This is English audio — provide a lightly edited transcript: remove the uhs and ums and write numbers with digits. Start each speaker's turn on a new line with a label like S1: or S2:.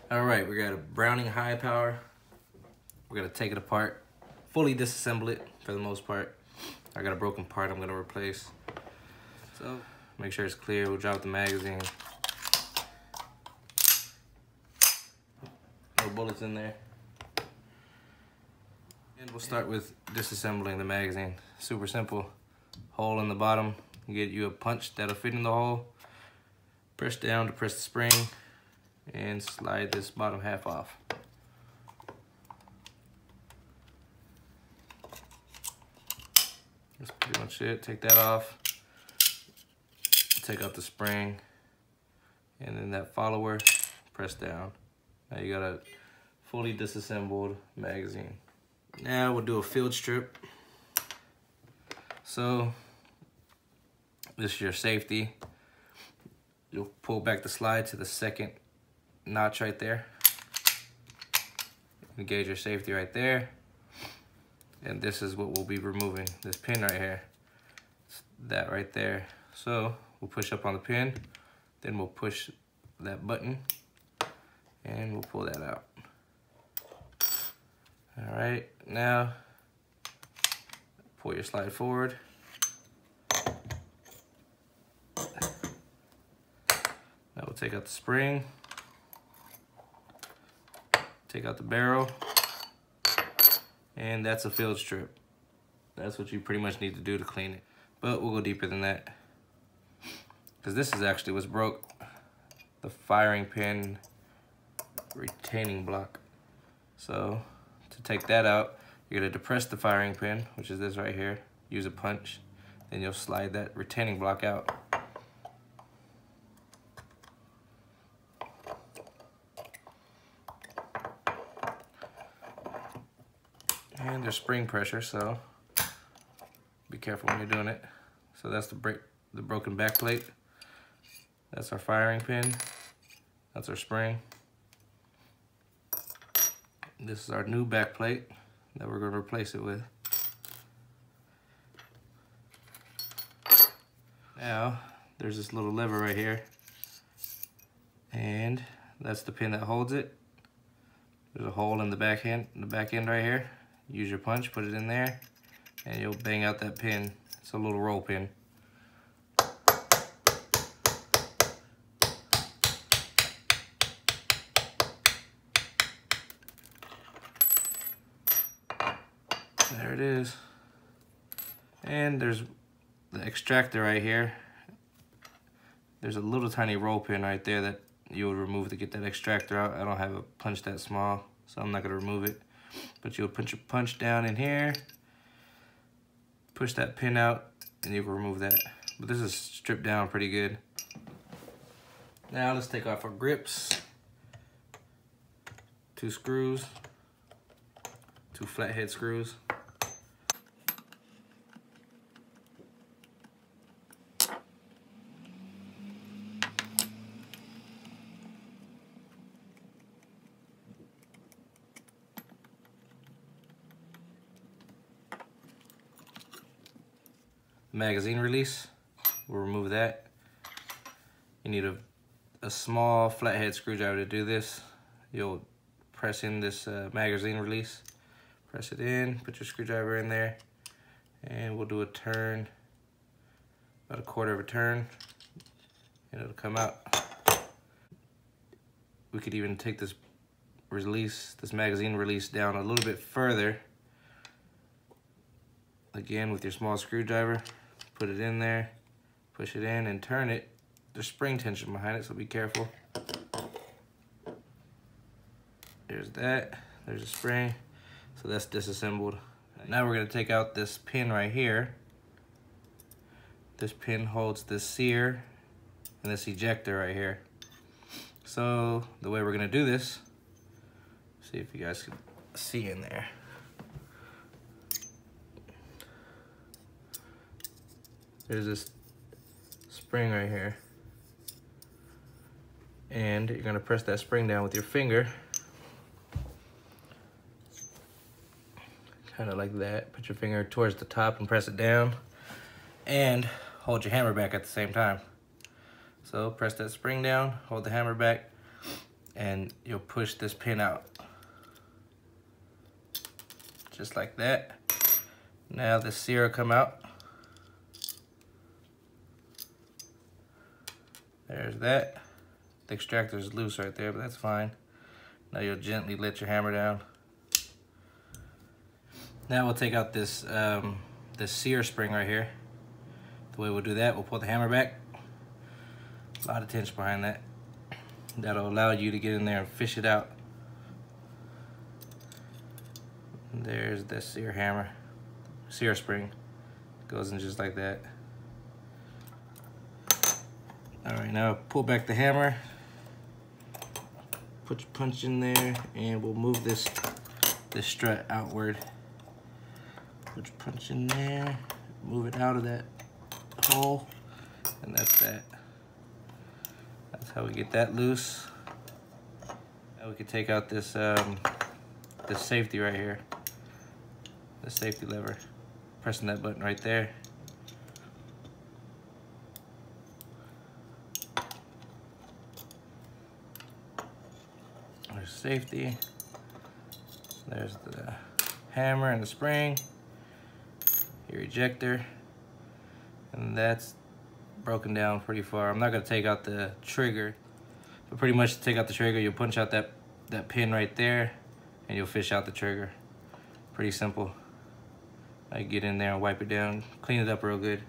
S1: All right, we got a Browning high power. We're gonna take it apart, fully disassemble it for the most part. I got a broken part I'm gonna replace. So make sure it's clear. We'll drop the magazine. No bullets in there. And we'll start with disassembling the magazine. Super simple. Hole in the bottom. You get you a punch that'll fit in the hole. Press down to press the spring and slide this bottom half off. That's pretty much it. Take that off. Take out the spring. And then that follower, press down. Now you got a fully disassembled magazine. Now we'll do a field strip. So this is your safety. You'll pull back the slide to the second notch right there. Engage your safety right there. And this is what we'll be removing, this pin right here. It's that right there. So we'll push up on the pin, then we'll push that button, and we'll pull that out. All right, now pull your slide forward. Now we'll take out the spring, take out the barrel, and that's a field strip. That's what you pretty much need to do to clean it. But we'll go deeper than that, because this is actually what's broke. The firing pin retaining block. So to take that out, you're gonna depress the firing pin, which is this right here. Use a punch, then you'll slide that retaining block out. And there's spring pressure, so be careful when you're doing it. So that's the broken back plate. That's our firing pin. That's our spring. This is our new back plate that we're going to replace it with. Now, there's this little lever right here. And that's the pin that holds it. There's a hole in the back end right here. Use your punch, put it in there, and you'll bang out that pin. It's a little roll pin. There it is. And there's the extractor right here. There's a little tiny roll pin right there that you would remove to get that extractor out. I don't have a punch that small, so I'm not gonna remove it. But you'll put your punch down in here, push that pin out, and you can remove that. But this is stripped down pretty good. Now let's take off our grips. 2 screws, 2 flathead screws. Magazine release, we'll remove that. You need a small flathead screwdriver to do this. You'll press in this magazine release, press it in, put your screwdriver in there, and we'll do a turn, about 1/4 of a turn, and it'll come out. We could even take this magazine release down a little bit further. Again, with your small screwdriver, put it in there, push it in and turn it. There's spring tension behind it, so be careful. There's that, there's a spring. So that's disassembled. Now we're gonna take out this pin right here. This pin holds this sear and this ejector right here. So the way we're gonna do this, see if you guys can see in there. There's this spring right here. And you're gonna press that spring down with your finger. Kind of like that. Put your finger towards the top and press it down. And hold your hammer back at the same time. So press that spring down, hold the hammer back, and you'll push this pin out. Just like that. Now the sear will come out. There's that. The extractor is loose right there, but that's fine. Now you'll gently let your hammer down. Now we'll take out this this sear spring right here. The way we'll do that, we'll pull the hammer back. A lot of tension behind that. That'll allow you to get in there and fish it out. And there's the sear spring. Goes in just like that. All right, now pull back the hammer. Put your punch in there, and we'll move this strut outward. Put your punch in there, move it out of that hole, and that's that. That's how we get that loose. Now we can take out this this safety right here, the safety lever. Pressing that button right there. There's safety. There's the hammer and the spring. Your ejector, and that's broken down pretty far. I'm not gonna take out the trigger, but pretty much to take out the trigger, you'll punch out that pin right there, and you'll fish out the trigger. Pretty simple. I get in there and wipe it down, clean it up real good.